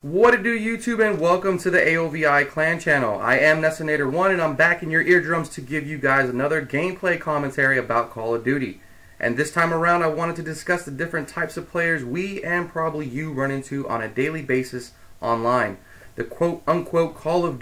What it do, YouTube, and welcome to the AOVI Clan channel. I am Nessinator1, and I'm back in your eardrums to give you guys another gameplay commentary about Call of Duty. And this time around, I wanted to discuss the different types of players we and probably you run into on a daily basis online. The quote-unquote Call of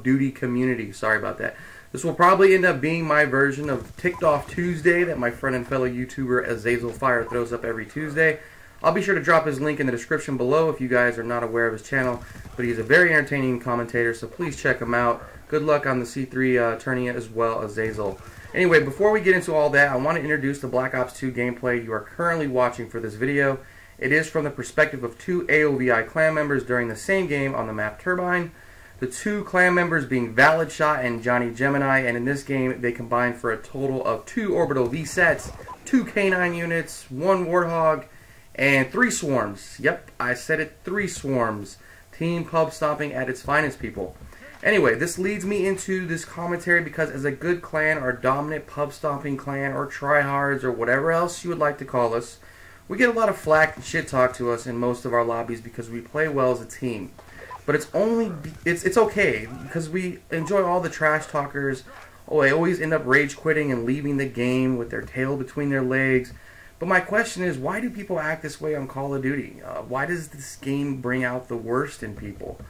Duty community. Sorry about that. This will probably end up being my version of Ticked Off Tuesday that my friend and fellow YouTuber Azazel Fire throws up every Tuesday. I'll be sure to drop his link in the description below if you guys are not aware of his channel, but he's a very entertaining commentator, so please check him out. Good luck on the C3 tourney as well, Azazel. Anyway, before we get into all that, I want to introduce the Black Ops 2 gameplay you are currently watching for this video. It is from the perspective of two AOVI Clan members during the same game on the map Turbine. The two clan members being Valid Shot and Johnny Gemini, and in this game they combine for a total of 2 Orbital V sets, 2 K9 units, 1 Warthog, and 3 swarms. Yep, I said it, 3 swarms. Team pub stomping at its finest, people. Anyway, this leads me into this commentary because as a good clan or dominant pub stomping clan or tryhards or whatever else you would like to call us, we get a lot of flack and shit talk to us in most of our lobbies because we play well as a team. But it's okay because we enjoy all the trash talkers. Oh, they always end up rage quitting and leaving the game with their tail between their legs. But my question is, why do people act this way on Call of Duty? Why does this game bring out the worst in people?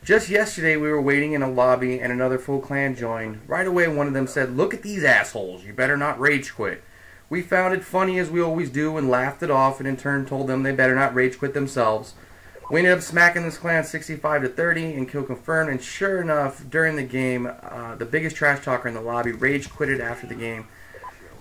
Just yesterday we were waiting in a lobby and another full clan joined. Right away one of them said, "Look at these assholes, you better not rage quit." We found it funny as we always do and laughed it off, and in turn told them they better not rage quit themselves. We ended up smacking this clan 65-30 and kill confirmed, and sure enough, during the game, the biggest trash talker in the lobby rage quitted after the game.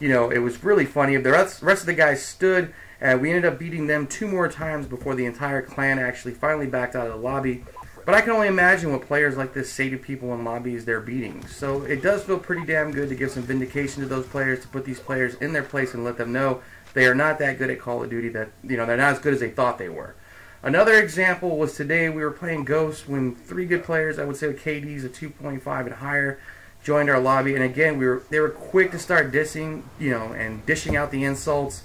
You know, it was really funny. The rest of the guys stood, and we ended up beating them 2 more times before the entire clan actually finally backed out of the lobby. But I can only imagine what players like this say to people in lobbies they're beating. So it does feel pretty damn good to give some vindication to those players, to put these players in their place and let them know they are not that good at Call of Duty, that, you know, they're not as good as they thought they were. Another example was today we were playing Ghost when 3 good players, I would say with KDs of 2.5 and higher, joined our lobby, and again they were quick to start dissing, you know, and dishing out the insults.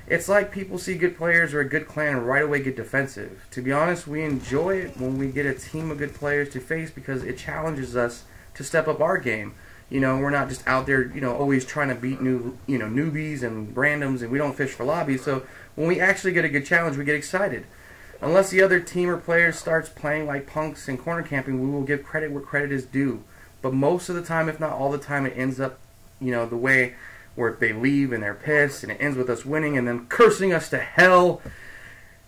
It's like people see good players or a good clan and right away get defensive. To be honest, we enjoy it when we get a team of good players to face because it challenges us to step up our game. You know, we're not just out there, you know, always trying to beat newbies and randoms, and we don't fish for lobbies. So when we actually get a good challenge, we get excited. Unless the other team or player starts playing like punks and corner camping, we will give credit where credit is due. But most of the time, if not all the time, it ends up, you know, the way where they leave and they're pissed, and it ends with us winning and then cursing us to hell,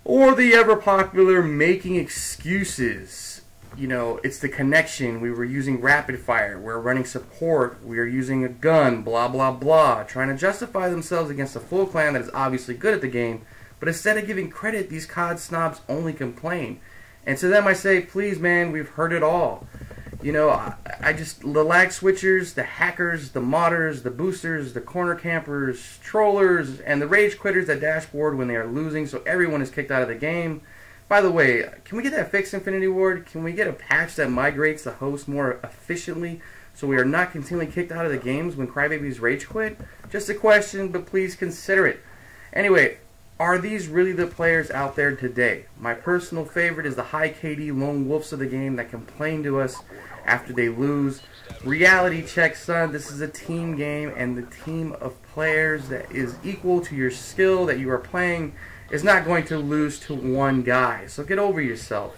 or the ever popular making excuses. You know, it's the connection. We were using rapid fire. We're running support. We are using a gun. Blah blah blah. Trying to justify themselves against a full clan that is obviously good at the game. But instead of giving credit, these COD snobs only complain. And to them I say, please man, we've heard it all. You know, the lag switchers, the hackers, the modders, the boosters, the corner campers, trollers, and the rage quitters that dashboard when they are losing so everyone is kicked out of the game. By the way, can we get that fixed, Infinity Ward? Can we get a patch that migrates the host more efficiently so we are not continually kicked out of the games when crybabies rage quit? Just a question, but please consider it. Anyway, are these really the players out there today? My personal favorite is the high KD lone wolves of the game that complain to us after they lose. Reality check, son. This is a team game, and the team of players that is equal to your skill that you are playing is not going to lose to one guy. So get over yourself.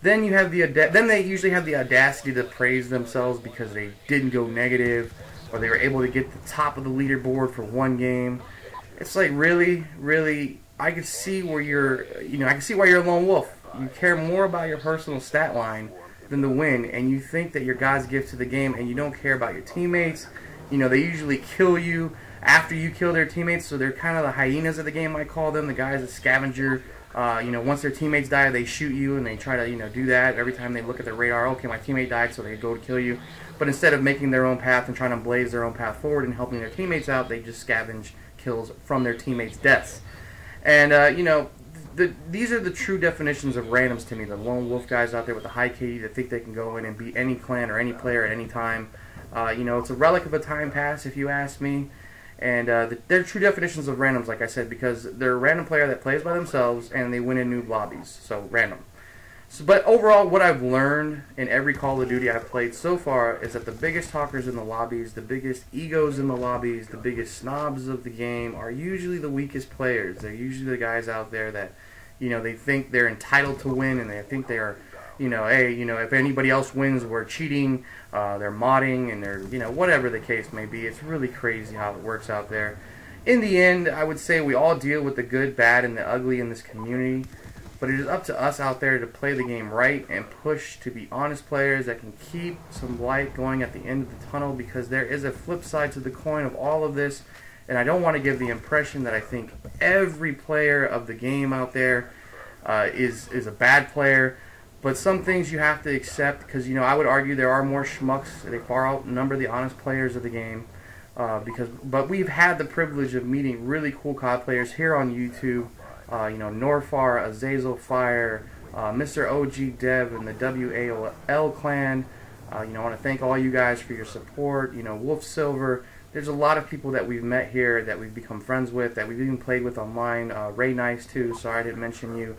Then you have they usually have the audacity to praise themselves because they didn't go negative, or they were able to get the top of the leaderboard for one game. It's like, really, I can see where I can see why you're a lone wolf. You care more about your personal stat line than the win, and you think that you're God's gift to the game, and you don't care about your teammates. You know, they usually kill you after you kill their teammates, so they're kind of the hyenas of the game, I call them, the guys that scavenger. You know, once their teammates die, they shoot you, and they try to, you know, do that every time they look at their radar. Okay, my teammate died, so they go to kill you. But instead of making their own path and trying to blaze their own path forward and helping their teammates out, they just scavenge kills from their teammates' deaths. And, you know, these are the true definitions of randoms to me. The lone wolf guys out there with the high KD that think they can go in and beat any clan or any player at any time. You know, it's a relic of a time pass, if you ask me. And they're true definitions of randoms, like I said, because they're a random player that plays by themselves and they win in noob lobbies. So, random. So, but overall, what I've learned in every Call of Duty I've played so far is that the biggest talkers in the lobbies, the biggest egos in the lobbies, the biggest snobs of the game are usually the weakest players. They're usually the guys out there that, they think they're entitled to win, and they think they are, hey, if anybody else wins, we're cheating, they're modding, and they're, whatever the case may be. It's really crazy how it works out there. In the end, I would say we all deal with the good, bad, and the ugly in this community. But it is up to us out there to play the game right and push to be honest players that can keep some light going at the end of the tunnel, because there is a flip side to the coin of all of this. And I don't want to give the impression that I think every player of the game out there is a bad player. But some things you have to accept, because I would argue there are more schmucks. They far outnumber the honest players of the game. But we've had the privilege of meeting really cool COD players here on YouTube. Norfar, Azazel Fire, Mr. OG Dev, and the WAOL Clan. I want to thank all you guys for your support. Wolf Silver. There's a lot of people that we've met here that we've become friends with, that we've even played with online. Ray Nice too. Sorry I didn't mention you.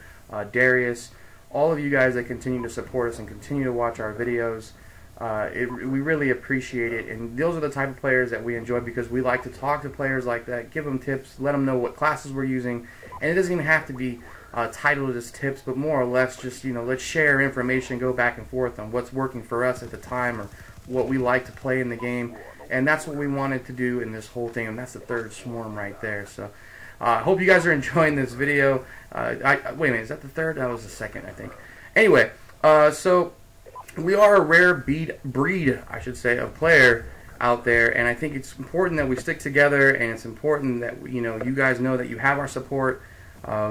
Darius. All of you guys that continue to support us and continue to watch our videos. We really appreciate it, and those are the type of players that we enjoy, because we like to talk to players like that, give them tips, let them know what classes we're using, and it doesn't even have to be titled as tips, but more or less just, let's share information, go back and forth on what's working for us at the time, or what we like to play in the game, and that's what we wanted to do in this whole thing, and that's the third swarm right there. So I hope you guys are enjoying this video. Wait a minute, is that the third? That was the second, I think. Anyway, so we are a rare breed, I should say, of player out there, and I think it's important that we stick together, and it's important that you guys know that you have our support.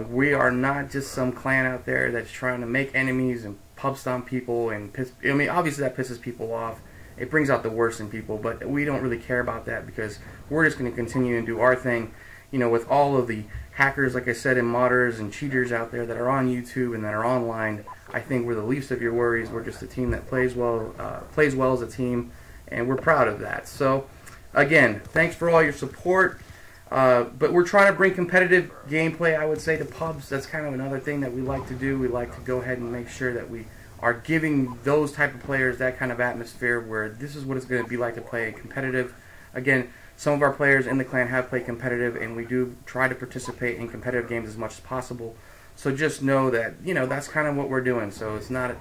We are not just some clan out there that's trying to make enemies and pub stomp people and piss. I mean, obviously that pisses people off. It brings out the worst in people, but we don't really care about that, because we're just going to continue and do our thing. With all of the hackers, like I said, and modders and cheaters out there that are on YouTube and that are online, I think we're the least of your worries. We're just a team that plays well as a team, and we're proud of that. So, again, thanks for all your support. But we're trying to bring competitive gameplay, I would say, to pubs. That's kind of another thing that we like to do. We like to go ahead and make sure that we are giving those type of players that kind of atmosphere where this is what it's going to be like to play competitive. Again, some of our players in the clan have played competitive, and we do try to participate in competitive games as much as possible. So just know that, that's kind of what we're doing. So it's not,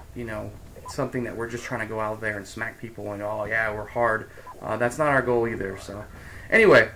something that we're just trying to go out there and smack people and, oh, yeah, we're hard. That's not our goal either. So anyway,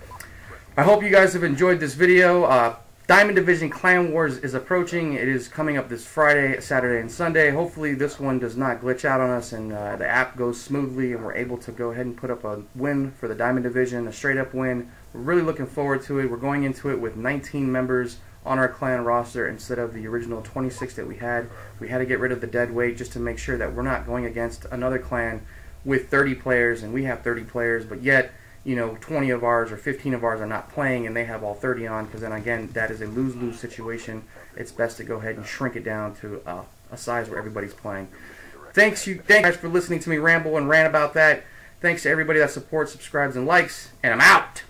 I hope you guys have enjoyed this video. Diamond Division Clan Wars is approaching. It is coming up this Friday, Saturday, and Sunday. Hopefully this one does not glitch out on us, and the app goes smoothly, and we're able to go ahead and put up a win for the Diamond Division, a straight-up win. We're really looking forward to it. We're going into it with 19 members on our clan roster instead of the original 26 that we had. We had to get rid of the dead weight just to make sure that we're not going against another clan with 30 players, and we have 30 players, but yet 20 of ours or 15 of ours are not playing, and they have all 30 on, because then again, that is a lose-lose situation. It's best to go ahead and shrink it down to a size where everybody's playing. Thanks you guys for listening to me ramble and rant about that. Thanks to everybody that supports, subscribes, and likes, and I'm out!